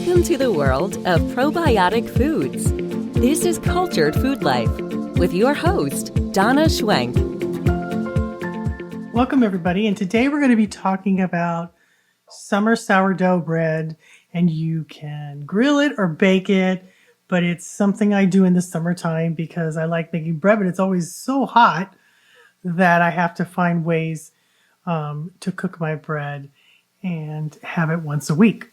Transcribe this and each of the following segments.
Welcome to the world of probiotic foods. This is Cultured Food Life with your host, Donna Schwenk. Welcome, everybody. And today we're going to be talking about summer sourdough bread. And you can grill it or bake it, but it's something I do in the summertime because I like making bread, but it's always so hot that I have to find ways to cook my bread and have it once a week.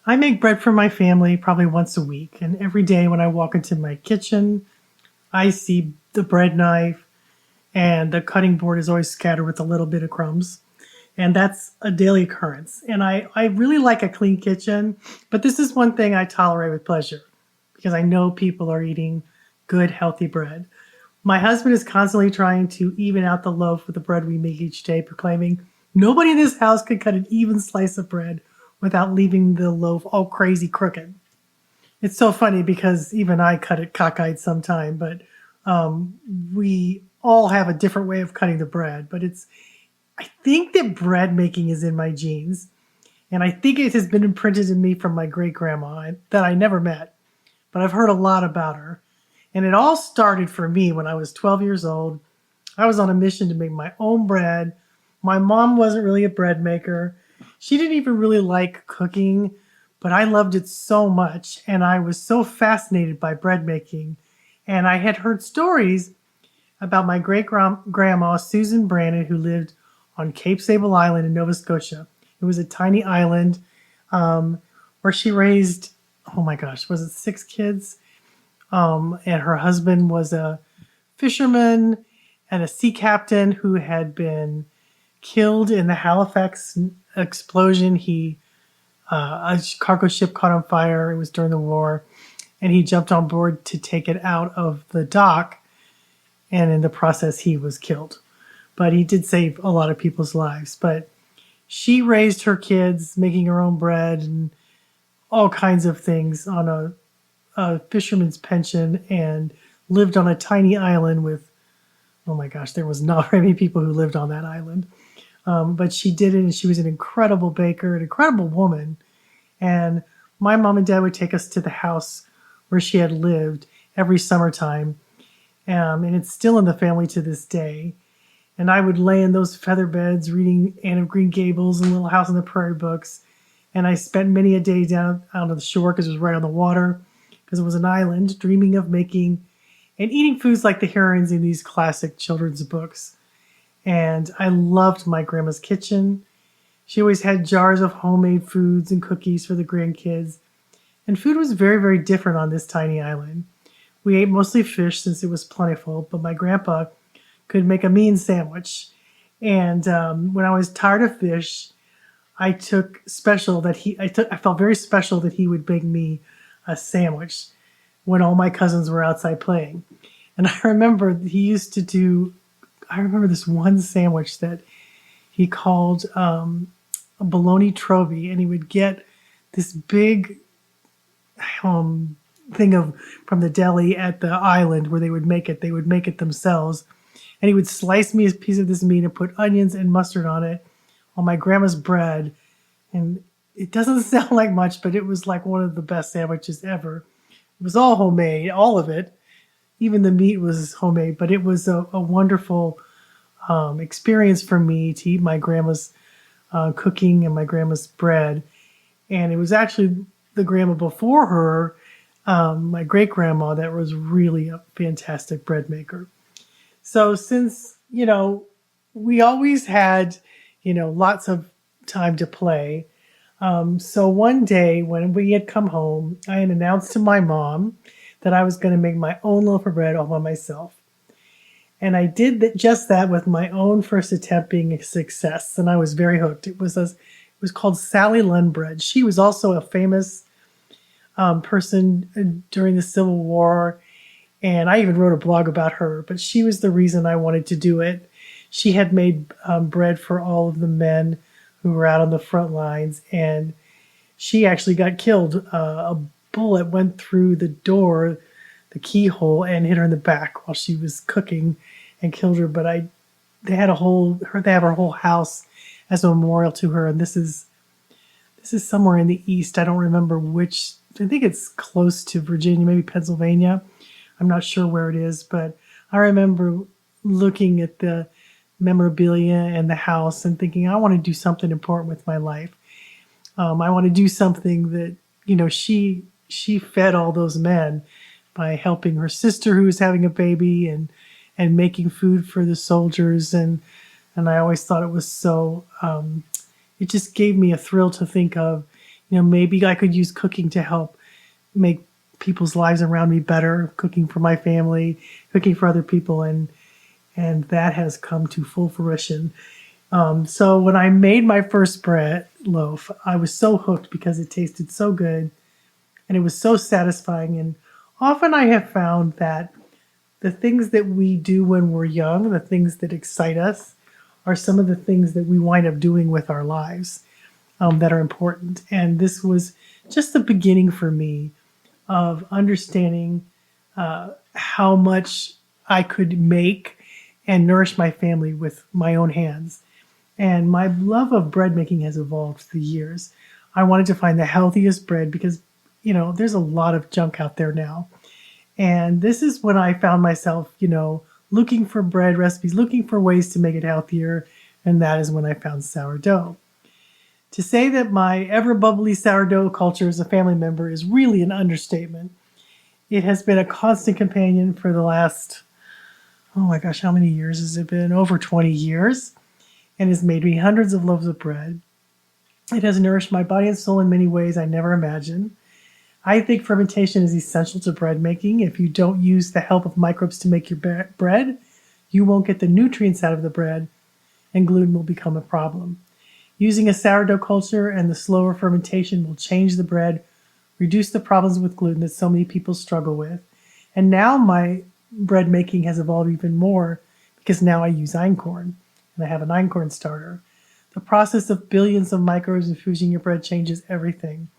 I make bread for my family probably once a week, and every day when I walk into my kitchen, I see the bread knife and the cutting board is always scattered with a little bit of crumbs, and that's a daily occurrence. And I really like a clean kitchen, but this is one thing I tolerate with pleasure because I know people are eating good, healthy bread. My husband is constantly trying to even out the loaf with the bread we make each day, proclaiming, nobody in this house could cut an even slice of bread without leaving the loaf all crazy crooked. It's so funny because even I cut it cockeyed sometime, but we all have a different way of cutting the bread. But I think that bread making is in my genes. And I think it has been imprinted in me from my great-grandma that I never met, but I've heard a lot about her. And it all started for me when I was 12 years old. I was on a mission to make my own bread. My mom wasn't really a bread maker. She didn't even really like cooking, but I loved it so much. And I was so fascinated by bread making. And I had heard stories about my great-grandma, Susan Brandon, who lived on Cape Sable Island in Nova Scotia. It was a tiny island where she raised, oh my gosh, was it 6 kids? And her husband was a fisherman and a sea captain who had been killed in the Halifax explosion. A cargo ship caught on fire. It was during the war, and he jumped on board to take it out of the dock, and in the process, he was killed. But he did save a lot of people's lives. But she raised her kids, making her own bread and all kinds of things on a fisherman's pension, and lived on a tiny island with, oh my gosh, there was not very many people who lived on that island. But she did it, and she was an incredible baker, an incredible woman. And my mom and dad would take us to the house where she had lived every summertime. And it's still in the family to this day. And I would lay in those feather beds reading Anne of Green Gables and Little House on the Prairie books. And I spent many a day down on the shore because it was right on the water, because it was an island, dreaming of making and eating foods like the heroines in these classic children's books. And I loved my grandma's kitchen. She always had jars of homemade foods and cookies for the grandkids. And food was very, very different on this tiny island. We ate mostly fish since it was plentiful, but my grandpa could make a mean sandwich. And when I was tired of fish, I felt very special that he would bake me a sandwich when all my cousins were outside playing. And I remember this one sandwich that he called a bologna trovi, and he would get this big thing from the deli at the island where they would make it themselves. And he would slice me a piece of this meat and put onions and mustard on it on my grandma's bread. And it doesn't sound like much, but it was like one of the best sandwiches ever. It was all homemade, all of it. Even the meat was homemade, but it was a wonderful experience for me to eat my grandma's cooking and my grandma's bread. And it was actually the grandma before her, my great-grandma, that was really a fantastic bread maker. So since, we always had, lots of time to play. So one day when we had come home, I had announced to my mom that I was going to make my own loaf of bread all by myself. And I did just that with my own first attempt being a success, and I was very hooked. It was called Sally Lunn bread. She was also a famous person during the Civil War, and I even wrote a blog about her, but she was the reason I wanted to do it. She had made bread for all of the men who were out on the front lines, and she actually got killed. A bullet went through the door, the keyhole, and hit her in the back while she was cooking and killed her. But they have her whole house as a memorial to her, and this is This is somewhere in the east. I don't remember which. I think it's close to Virginia, maybe Pennsylvania. I'm not sure where it is, but I remember looking at the memorabilia and the house and thinking, I want to do something important with my life. I want to do something that, she fed all those men by helping her sister who was having a baby and making food for the soldiers. And I always thought it was so, it just gave me a thrill to think of, maybe I could use cooking to help make people's lives around me better, cooking for my family, cooking for other people. And that has come to full fruition. So when I made my first bread loaf, I was so hooked because it tasted so good and it was so satisfying. And often I have found that the things that we do when we're young, the things that excite us, are some of the things that we wind up doing with our lives that are important. And this was just the beginning for me of understanding how much I could make and nourish my family with my own hands. And my love of bread making has evolved through the years. I wanted to find the healthiest bread because, there's a lot of junk out there now. And this is when I found myself, looking for bread recipes, looking for ways to make it healthier. And that is when I found sourdough. To say that my ever bubbly sourdough culture as a family member is really an understatement. It has been a constant companion for the last, oh my gosh, how many years has it been? Over 20 years. And has made me hundreds of loaves of bread. It has nourished my body and soul in many ways I never imagined. I think fermentation is essential to bread making. If you don't use the help of microbes to make your bread, you won't get the nutrients out of the bread, and gluten will become a problem. Using a sourdough culture and the slower fermentation will change the bread, reduce the problems with gluten that so many people struggle with. And now my bread making has evolved even more because now I use einkorn. And I have an einkorn starter. The process of billions of microbes infusing your bread changes everything.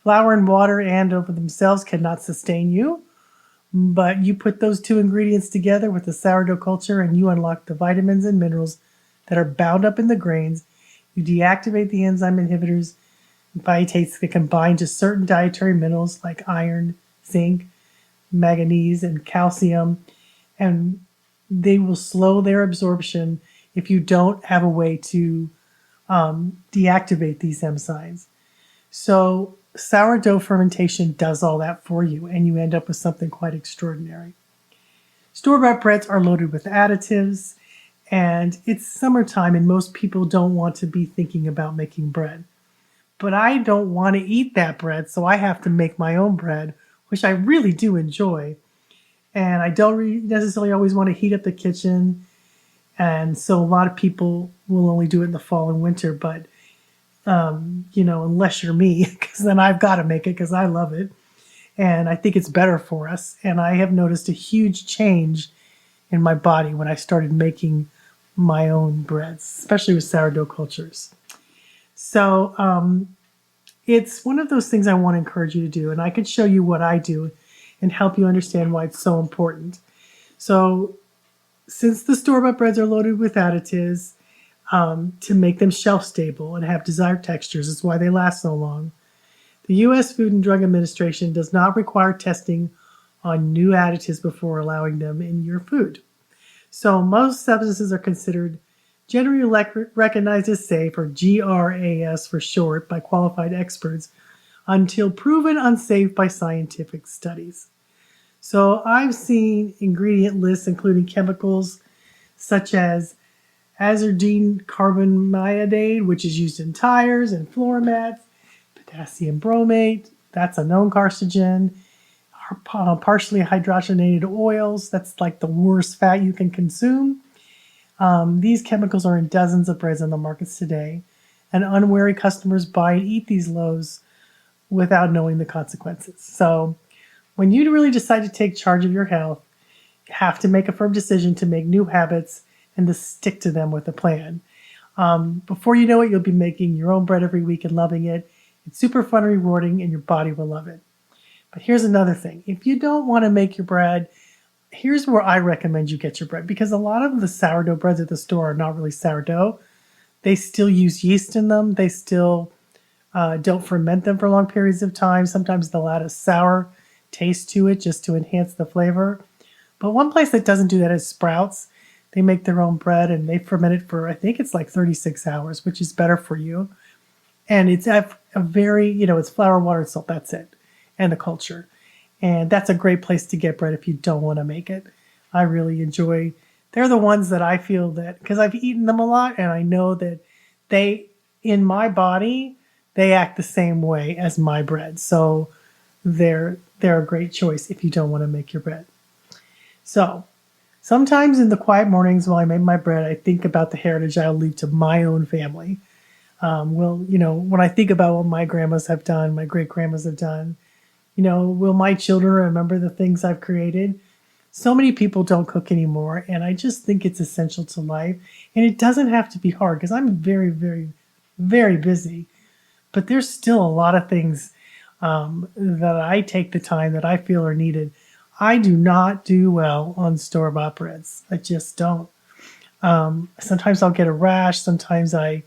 Flour and water and over themselves cannot sustain you, but you put those two ingredients together with the sourdough culture and you unlock the vitamins and minerals that are bound up in the grains. You deactivate the enzyme inhibitors and phytates that can bind to certain dietary minerals like iron, zinc, manganese, and calcium, and they will slow their absorption if you don't have a way to deactivate these enzymes. So sourdough fermentation does all that for you, and you end up with something quite extraordinary. Store-bought breads are loaded with additives, and it's summertime, and most people don't want to be thinking about making bread. But I don't want to eat that bread, so I have to make my own bread, which I really do enjoy. And I don't necessarily always want to heat up the kitchen. And so a lot of people will only do it in the fall and winter, but, unless you're me, because then I've got to make it because I love it. And I think it's better for us. And I have noticed a huge change in my body when I started making my own breads, especially with sourdough cultures. So it's one of those things I want to encourage you to do. And I could show you what I do and help you understand why it's so important. So since the store-bought breads are loaded with additives to make them shelf-stable and have desired textures, is why they last so long. The U.S. Food and Drug Administration does not require testing on new additives before allowing them in your food. So most substances are considered generally recognized as safe, or GRAS for short, by qualified experts, until proven unsafe by scientific studies. So I've seen ingredient lists including chemicals such as azarine carbamidate, which is used in tires and floor mats, potassium bromate, that's a known carcinogen, partially hydrogenated oils, that's like the worst fat you can consume. These chemicals are in dozens of breads on the markets today, and unwary customers buy and eat these loaves without knowing the consequences. So when you really decide to take charge of your health, you have to make a firm decision to make new habits and to stick to them with a plan. Before you know it, you'll be making your own bread every week and loving it. It's super fun and rewarding, and your body will love it. But here's another thing. If you don't want to make your bread, here's where I recommend you get your bread, because a lot of the sourdough breads at the store are not really sourdough. They still use yeast in them. They still Don't ferment them for long periods of time. Sometimes they'll add a sour taste to it just to enhance the flavor. But one place that doesn't do that is Sprouts. They make their own bread and they ferment it for, I think it's like 36 hours, which is better for you. And it's a very, it's flour, water, and salt. That's it. And the culture. And that's a great place to get bread if you don't want to make it. I really enjoy, they're the ones that I feel that, because I've eaten them a lot and I know that they, in my body, they act the same way as my bread. So they're a great choice if you don't want to make your bread. So sometimes in the quiet mornings while I make my bread, I think about the heritage I'll leave to my own family. When I think about what my grandmas have done, my great grandmas have done, will my children remember the things I've created? So many people don't cook anymore, and I just think it's essential to life. And it doesn't have to be hard because I'm very, very, very busy. But there's still a lot of things that I take the time that I feel are needed. I do not do well on store-bought breads. I just don't. Sometimes I'll get a rash. Sometimes I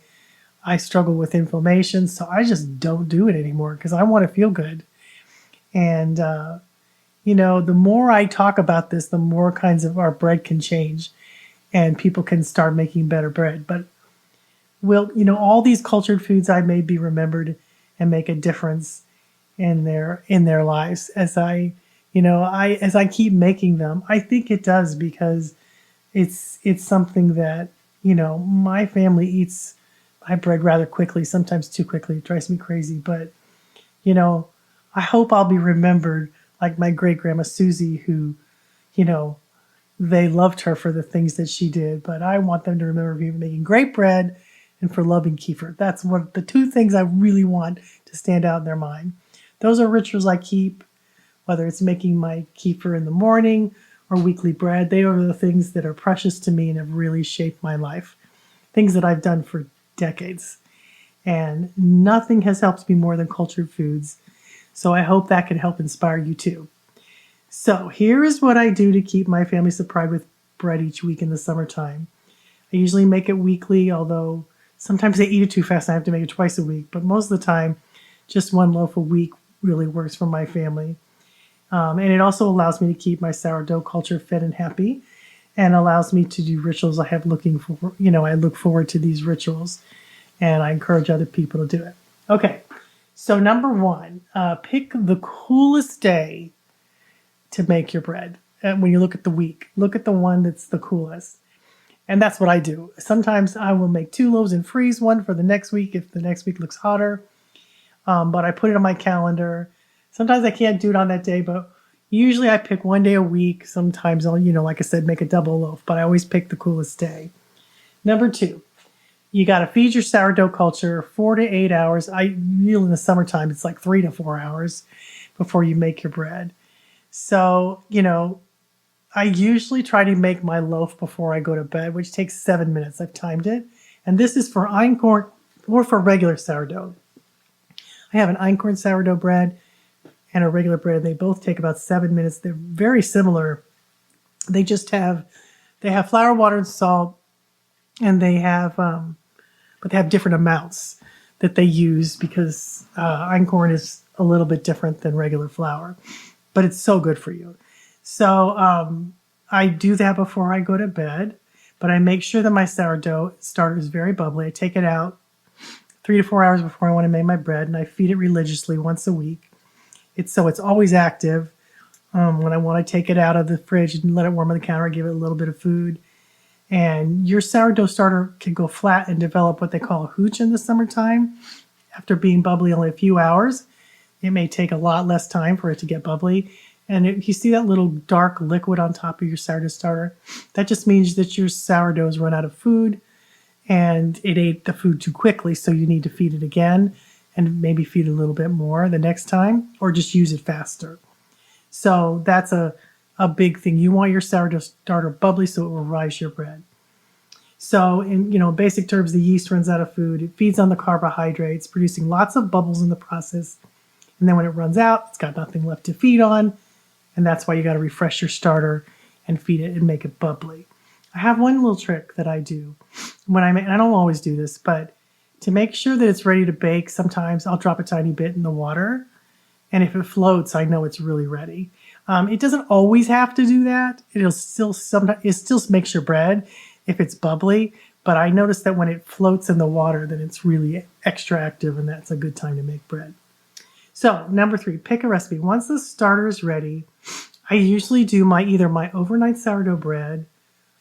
struggle with inflammation. So I just don't do it anymore because I want to feel good. And, the more I talk about this, the more kinds of our bread can change and people can start making better bread. But all these cultured foods I may be remembered and make a difference in their lives as I keep making them. I think it does because it's something that, my family eats my bread rather quickly, sometimes too quickly. It drives me crazy. But, I hope I'll be remembered like my great grandma Susie, who, they loved her for the things that she did. But I want them to remember me for making great bread and for loving kefir. That's what the two things I really want to stand out in their mind. Those are rituals I keep, whether it's making my kefir in the morning or weekly bread. They are the things that are precious to me and have really shaped my life. Things that I've done for decades. And nothing has helped me more than cultured foods. So I hope that can help inspire you too. So here is what I do to keep my family supplied with bread each week in the summertime. I usually make it weekly, although sometimes they eat it too fast and I have to make it twice a week. But most of the time, just one loaf a week really works for my family. And it also allows me to keep my sourdough culture fit and happy and allows me to do rituals I have looking for. I look forward to these rituals and I encourage other people to do it. Okay, so number one, pick the coolest day to make your bread. And when you look at the week, look at the one that's the coolest. And that's what I do. Sometimes I will make 2 loaves and freeze one for the next week if the next week looks hotter. But I put it on my calendar. Sometimes I can't do it on that day, but usually I pick one day a week. Sometimes I'll, like I said, make a double loaf, but I always pick the coolest day. Number 2, you got to feed your sourdough culture 4 to 8 hours. In the summertime, it's like 3 to 4 hours before you make your bread. So, I usually try to make my loaf before I go to bed, which takes 7 minutes. I've timed it. And this is for einkorn or for regular sourdough. I have an einkorn sourdough bread and a regular bread. They both take about 7 minutes. They're very similar. They have flour, water, and salt, and they have different amounts that they use because einkorn is a little bit different than regular flour, but it's so good for you. So I do that before I go to bed, but I make sure that my sourdough starter is very bubbly. I take it out 3 to 4 hours before I want to make my bread, and I feed it religiously once a week. It's always active. When I want to take it out of the fridge and let it warm on the counter, I give it a little bit of food. And your sourdough starter can go flat and develop what they call a hooch in the summertime. After being bubbly only a few hours, it may take a lot less time for it to get bubbly. And if you see that little dark liquid on top of your sourdough starter, that just means that your sourdough's run out of food and it ate the food too quickly, so you need to feed it again and maybe feed it a little bit more the next time or just use it faster. So that's a big thing. You want your sourdough starter bubbly so it will rise your bread. So in basic terms, the yeast runs out of food. It feeds on the carbohydrates, producing lots of bubbles in the process. And then when it runs out, it's got nothing left to feed on. And that's why you got to refresh your starter and feed it and make it bubbly. I have one little trick that I do when and I don't always do this, but To make sure that it's ready to bake, sometimes I'll drop a tiny bit in the water. And if it floats, I know it's really ready. It doesn't always have to do that. It still makes your bread if it's bubbly. But I noticed that when it floats in the water, then it's really extra active, and that's a good time to make bread. So number 3, pick a recipe. Once the starter is ready, I usually do either my overnight sourdough bread.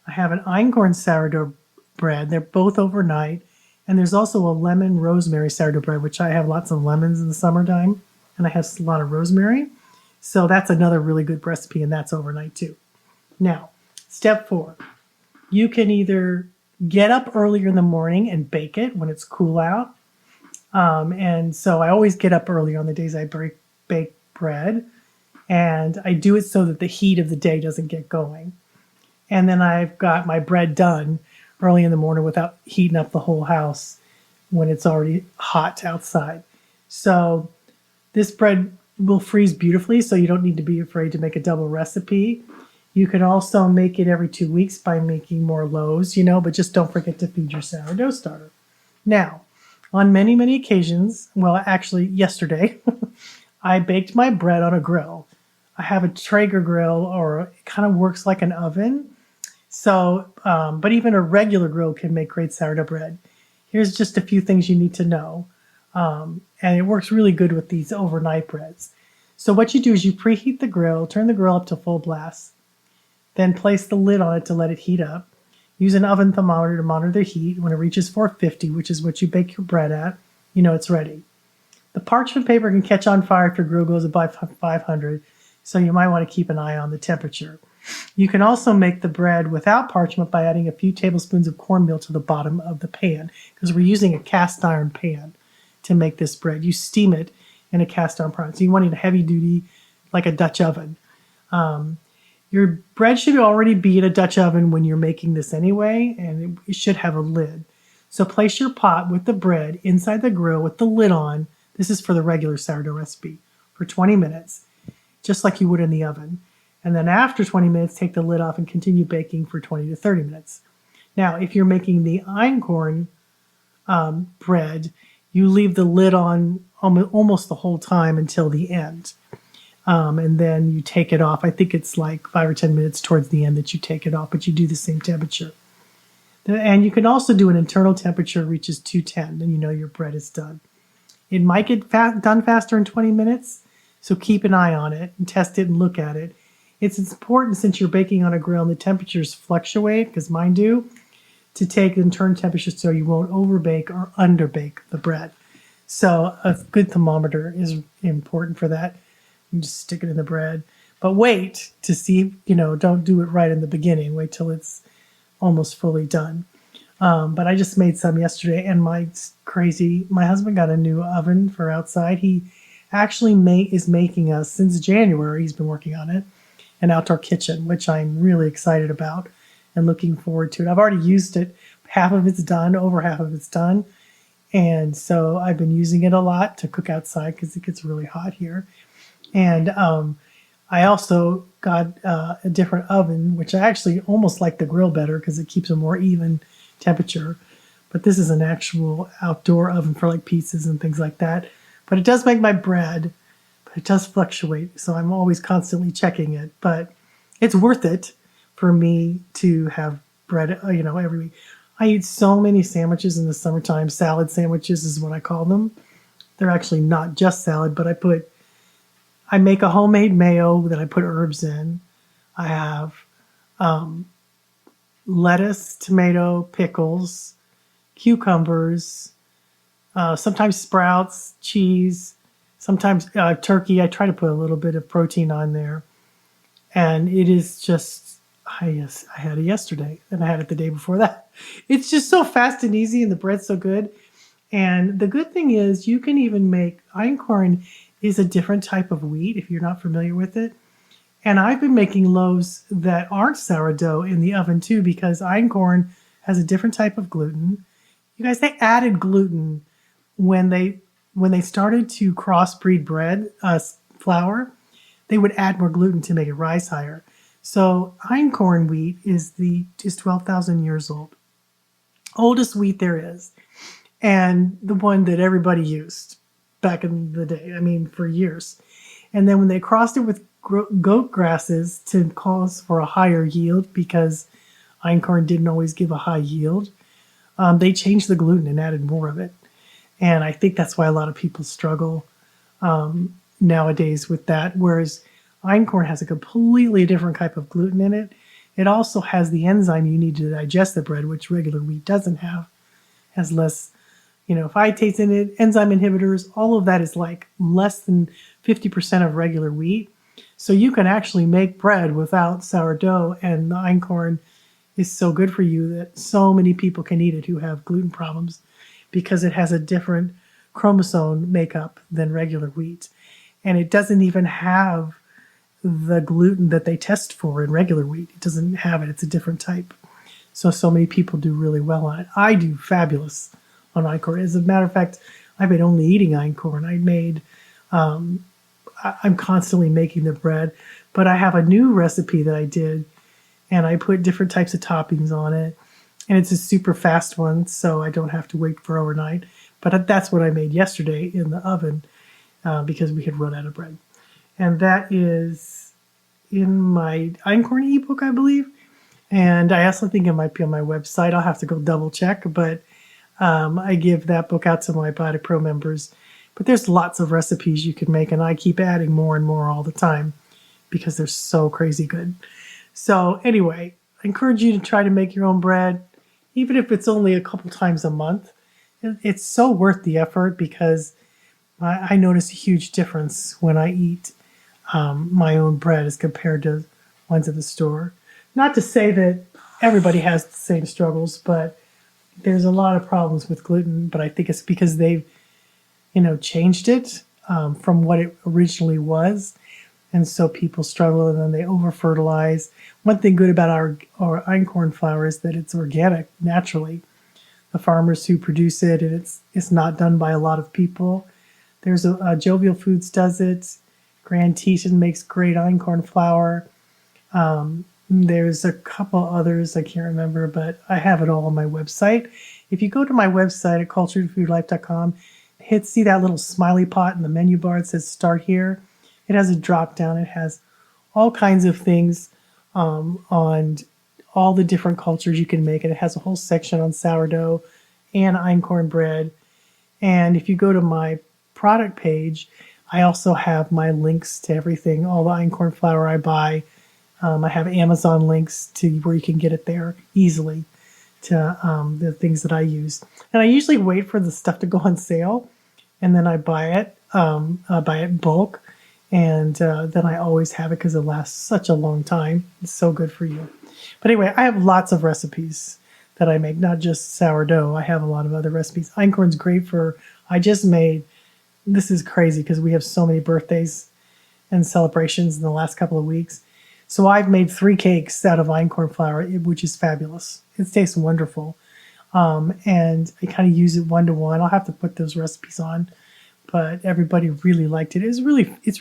I have an einkorn sourdough bread. They're both overnight. And there's also a lemon rosemary sourdough bread, which I have lots of lemons in the summertime, and I have a lot of rosemary. So that's another really good recipe, and that's overnight too. Now, step 4. You can either get up earlier in the morning and bake it when it's cool out. And so I always get up early on the days I bake bread. And I do it so that the heat of the day doesn't get going. And then I've got my bread done early in the morning without heating up the whole house when it's already hot outside. So this bread will freeze beautifully, so you don't need to be afraid to make a double recipe. You can also make it every 2 weeks by making more loaves, but just don't forget to feed your sourdough starter. Now, on many, many occasions, well, actually yesterday, I baked my bread on a grill. I have a Traeger grill, or it kind of works like an oven. So, but even a regular grill can make great sourdough bread. Here's just a few things you need to know. And it works really good with these overnight breads. So what you do is you preheat the grill, turn the grill up to full blast, then place the lid on it to let it heat up. Use an oven thermometer to monitor the heat. When it reaches 450, which is what you bake your bread at, it's ready. The parchment paper can catch on fire if your grill goes above 500, so you might want to keep an eye on the temperature. You can also make the bread without parchment by adding a few tablespoons of cornmeal to the bottom of the pan, because we're using a cast iron pan to make this bread. You steam it in a cast iron pan, so you want it heavy duty, like a Dutch oven. Your bread should already be in a Dutch oven when you're making this anyway, and it should have a lid. So place your pot with the bread inside the grill with the lid on. This is for the regular sourdough recipe, for 20 minutes, just like you would in the oven. And then after 20 minutes, take the lid off and continue baking for 20 to 30 minutes. Now, if you're making the einkorn bread, you leave the lid on almost the whole time until the end. And then you take it off. I think it's like 5 or 10 minutes towards the end that you take it off, but you do the same temperature. And you can also do an internal temperature reaches 210, then you know your bread is done. It might get done faster in 20 minutes, so keep an eye on it and test it and look at it. It's important, since you're baking on a grill and the temperatures fluctuate, because mine do, to take and turn temperature so you won't overbake or underbake the bread. So a good thermometer is important for that. You just stick it in the bread. But wait to see, don't do it right in the beginning. Wait till it's almost fully done. But I just made some yesterday, and my husband got a new oven for outside. He actually is making us, since January, he's been working on it, an outdoor kitchen, which I'm really excited about and looking forward to it. I've already used it. Half of it's done, over half of it's done. And so I've been using it a lot to cook outside because it gets really hot here. And I also got a different oven, which I actually almost like the grill better because it keeps a more even temperature. But this is an actual outdoor oven for like pizzas and things like that. But it does make my bread, but it does fluctuate. So I'm always constantly checking it. But it's worth it for me to have bread, every week. I eat so many sandwiches in the summertime. Salad sandwiches is what I call them. They're actually not just salad, but I make a homemade mayo that I put herbs in. I have lettuce, tomato, pickles, cucumbers, sometimes sprouts, cheese, sometimes turkey. I try to put a little bit of protein on there. And it is just, I had it yesterday, and I had it the day before that. It's just so fast and easy, and the bread's so good. And the good thing is you can even make einkorn is a different type of wheat if you're not familiar with it. And I've been making loaves that aren't sourdough in the oven too, because einkorn has a different type of gluten. You guys, they added gluten when they started to crossbreed bread, flour. They would add more gluten to make it rise higher. So einkorn wheat is 12,000 years old. Oldest wheat there is. and the one that everybody used back in the day. I mean, for years. And then when they crossed it with goat grasses to cause for a higher yield, because einkorn didn't always give a high yield, they changed the gluten and added more of it. And I think that's why a lot of people struggle nowadays with that. Whereas einkorn has a completely different type of gluten in it. It also has the enzyme you need to digest the bread, which regular wheat doesn't have. Has less, phytates in it, enzyme inhibitors, all of that is like less than 50% of regular wheat. So you can actually make bread without sourdough, and the einkorn is so good for you that so many people can eat it who have gluten problems because it has a different chromosome makeup than regular wheat. And it doesn't even have the gluten that they test for in regular wheat. It doesn't have it. It's a different type. So many people do really well on it. I do fabulous on einkorn. As a matter of fact, I've been only eating einkorn. I'm constantly making the bread, but I have a new recipe that I did, and I put different types of toppings on it. And it's a super fast one, so I don't have to wait for overnight. But that's what I made yesterday in the oven because we had run out of bread. And that is in my einkorn ebook, I believe. And I also think it might be on my website. I'll have to go double check, but I give that book out to my Body Pro members. But there's lots of recipes you can make, and I keep adding more and more all the time because they're so crazy good. So anyway, I encourage you to try to make your own bread, even if it's only a couple times a month. It's so worth the effort because I notice a huge difference when I eat my own bread as compared to ones at the store. Not to say that everybody has the same struggles, but there's a lot of problems with gluten, but I think it's because they've, changed it from what it originally was. And so people struggle and then they over-fertilize. One thing good about our einkorn flour is that it's organic naturally. The farmers who produce it, and it's not done by a lot of people. There's a Jovial Foods does it. Grand Teton makes great einkorn flour. There's a couple others I can't remember, but I have it all on my website. If you go to my website at culturedfoodlife.com, see that little smiley pot in the menu bar. It says Start Here. It has a drop down. It has all kinds of things on all the different cultures you can make it. It has a whole section on sourdough and einkorn bread. And if you go to my product page, I also have my links to everything, all the einkorn flour I buy. I have Amazon links to where you can get it there easily to the things that I use. And I usually wait for the stuff to go on sale, and then I buy it. I buy it in bulk, and then I always have it because it lasts such a long time. It's so good for you. But anyway, I have lots of recipes that I make, not just sourdough. I have a lot of other recipes. Einkorn's great this is crazy because we have so many birthdays and celebrations in the last couple of weeks. So I've made 3 cakes out of einkorn flour, which is fabulous. It tastes wonderful. And I kind of use it 1-to-1. I'll have to put those recipes on, but everybody really liked it. It's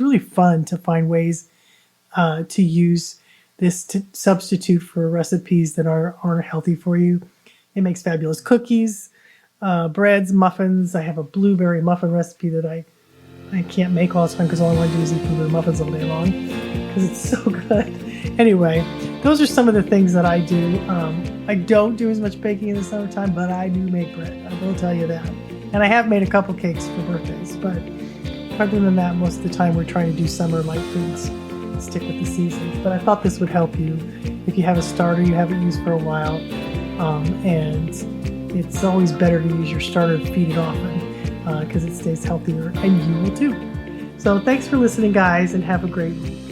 really fun to find ways to use this to substitute for recipes that aren't healthy for you. It makes fabulous cookies, breads, muffins. I have a blueberry muffin recipe that I can't make all the time because all I want to do is eat blueberry muffins all day long because it's so good. Anyway, those are some of the things that I do. I don't do as much baking in the summertime, but I do make bread. I will tell you that. And I have made a couple cakes for birthdays, but other than that, most of the time we're trying to do summer light foods, stick with the seasons. But I thought this would help you if you have a starter you haven't used for a while. And it's always better to use your starter to feed it often because it stays healthier, and you will too. So thanks for listening, guys, and have a great week.